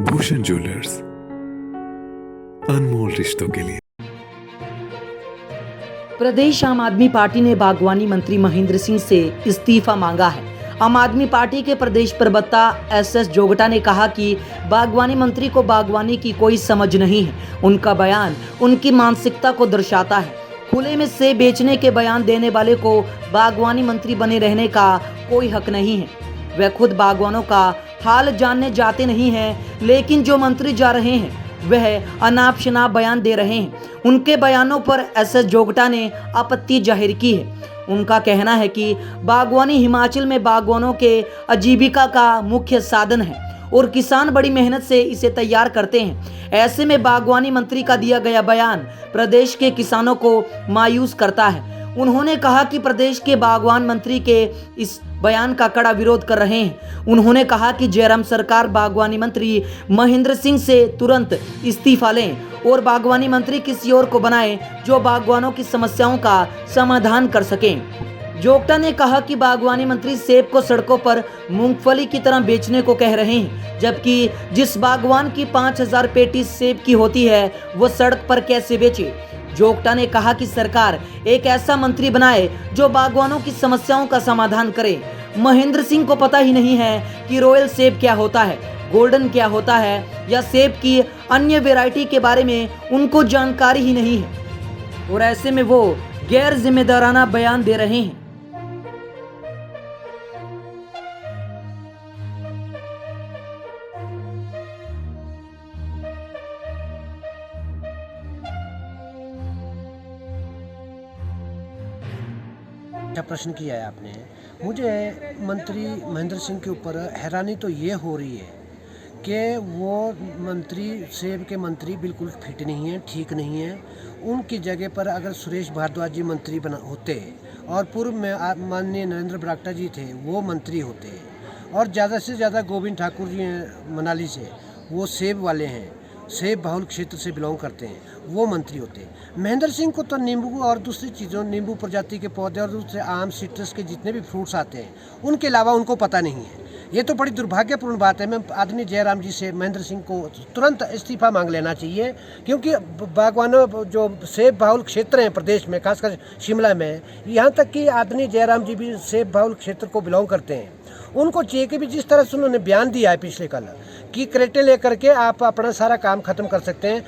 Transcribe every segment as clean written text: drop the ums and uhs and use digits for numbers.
Bhushan jewellers, अनमोल रिश्तों के लिए। प्रदेश आम आदमी पार्टी ने बागवानी मंत्री महेंद्र सिंह से इस्तीफा मांगा है। आम आदमी पार्टी के प्रदेश प्रवक्ता एस जोगटा ने कहा कि बागवानी मंत्री को बागवानी की कोई समझ नहीं है। उनका बयान उनकी मानसिकता को दर्शाता है। खुले में सेब बेचने के बयान देने वाले को बागवानी मंत्री बने रहने का कोई हक नहीं है। वे खुद बागवानों का हाल जानने जाते नहीं हैं, लेकिन जो मंत्री जा रहे हैं वह अनाप शनाप बयान दे रहे हैं। उनके बयानों पर एस जोगटा ने आपत्ति जाहिर की है। उनका कहना है कि बागवानी हिमाचल में बागवानों के आजीविका का मुख्य साधन है और किसान बड़ी मेहनत से इसे तैयार करते हैं। ऐसे में बागवानी मंत्री का दिया गया बयान प्रदेश के किसानों को मायूस करता है। उन्होंने कहा कि प्रदेश के बागवान मंत्री के इस बयान का कड़ा विरोध कर रहे हैं। उन्होंने कहा कि जयराम सरकार बागवानी मंत्री महेंद्र सिंह से तुरंत इस्तीफा लें और बागवानी मंत्री किसी और को बनाएं जो बागवानों की समस्याओं का समाधान कर सकें। जोगटा ने कहा कि बागवानी मंत्री सेब को सड़कों पर मूंगफली की तरह बेचने को कह रहे हैं, जबकि जिस बागवान की 5000 पेटी सेब की होती है वो सड़क पर कैसे बेचे। जोगटा ने कहा कि सरकार एक ऐसा मंत्री बनाए जो बागवानों की समस्याओं का समाधान करे। महेंद्र सिंह को पता ही नहीं है कि रॉयल सेब क्या होता है, गोल्डन क्या होता है या सेब की अन्य वैरायटी के बारे में उनको जानकारी ही नहीं है और ऐसे में वो गैर जिम्मेदाराना बयान दे रहे हैं। अच्छा प्रश्न किया है आपने। मुझे मंत्री महेंद्र सिंह के ऊपर हैरानी तो ये हो रही है कि वो मंत्री सेब के मंत्री बिल्कुल फिट नहीं है, ठीक नहीं है। उनकी जगह पर अगर सुरेश भारद्वाज जी मंत्री होते और पूर्व में माननीय नरेंद्र बरागटा जी थे वो मंत्री होते और ज़्यादा से ज़्यादा गोविंद ठाकुर जी हैं मनाली से, वो सेब वाले हैं, सेब बहुल क्षेत्र से बिलोंग करते हैं, वो मंत्री होते हैं। महेंद्र सिंह को तो नींबू और दूसरी चीज़ों, नींबू प्रजाति के पौधे और दूसरे आम सिट्रस के जितने भी फ्रूट्स आते हैं उनके अलावा उनको पता नहीं है। ये तो बड़ी दुर्भाग्यपूर्ण बात है। मैं आदरणीय जयराम जी से महेंद्र सिंह को तुरंत इस्तीफा मांग लेना चाहिए, क्योंकि बागवानों जो सेब बहुल क्षेत्र हैं प्रदेश में, खासकर शिमला में, यहाँ तक कि आदरणीय जयराम जी भी सेब बहुल क्षेत्र को बिलोंग करते हैं। उनको चाहिए कि भी जिस तरह से उन्होंने बयान दिया है पिछले कल कि क्रेटे लेकर के आप अपना सारा काम ख़त्म कर सकते हैं,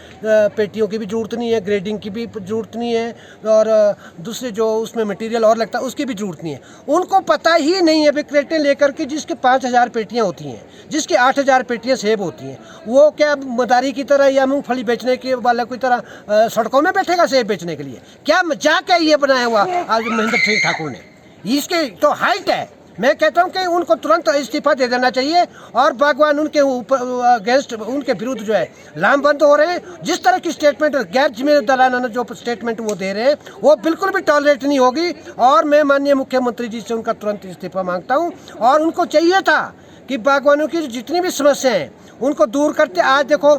पेटियों की भी ज़रूरत नहीं है, ग्रेडिंग की भी ज़रूरत नहीं है और दूसरे जो उसमें मटेरियल और लगता है उसकी भी ज़रूरत नहीं है। उनको पता ही नहीं है भी क्रेटे लेकर के जिसके 5000 पेटियाँ होती हैं, जिसकी 8000 पेटियाँ सेब होती हैं, वो क्या मदारी की तरह या मूँगफली बेचने के वाला की तरह सड़कों में बैठेगा सेब बेचने के लिए? क्या मजाक है ये बनाया हुआ आज महेंद्र सिंह ठाकुर ने? इसके तो हाइट है। मैं कहता हूं कि उनको तुरंत इस्तीफा दे देना चाहिए और बागवान उनके ऊपर अगेंस्ट, उनके विरुद्ध जो है लामबंद हो रहे हैं। जिस तरह की स्टेटमेंट, गैर जिम्मेदाराना जो स्टेटमेंट वो दे रहे हैं वो बिल्कुल भी टॉलरेट नहीं होगी और मैं माननीय मुख्यमंत्री जी से उनका तुरंत इस्तीफा मांगता हूँ। और उनको चाहिए था कि बागवानों की जितनी भी समस्याएं हैं उनको दूर करते। आज देखो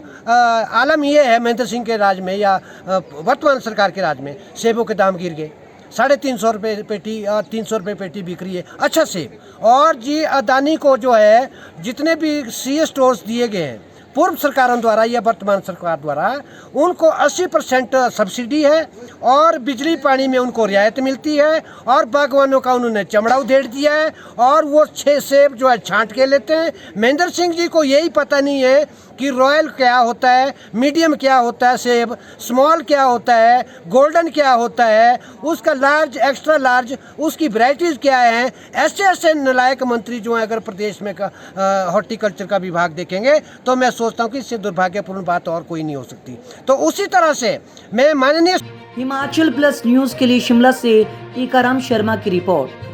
आलम ये है महेंद्र सिंह के राज में या वर्तमान सरकार के राज में सेबों के दाम गिर गए, 350 रुपये पेटी और 300 रुपये पेटी बिक रही है अच्छा सेब। और जी अदानी को जो है जितने भी सीए स्टोर्स दिए गए हैं पूर्व सरकारों द्वारा या वर्तमान सरकार द्वारा, उनको 80% सब्सिडी है और बिजली पानी में उनको रियायत मिलती है और बागवानों का उन्होंने चमड़ा उधेड़ दिया है और वो 6 सेब जो है छांट के लेते हैं। महेंद्र सिंह जी को यही पता नहीं है कि रॉयल क्या होता है, मीडियम क्या होता है सेब, स्मॉल क्या होता है, गोल्डन क्या होता है, उसका लार्ज, एक्स्ट्रा लार्ज, उसकी वैरायटीज़ क्या हैं। ऐसे ऐसे नालायक मंत्री जो हैं अगर प्रदेश में हॉर्टिकल्चर का विभाग देखेंगे तो मैं सोचता हूँ कि इससे दुर्भाग्यपूर्ण बात और कोई नहीं हो सकती। तो उसी तरह से मैं माननीय हिमाचल प्लस न्यूज़ के लिए शिमला से टीकाराम शर्मा की रिपोर्ट।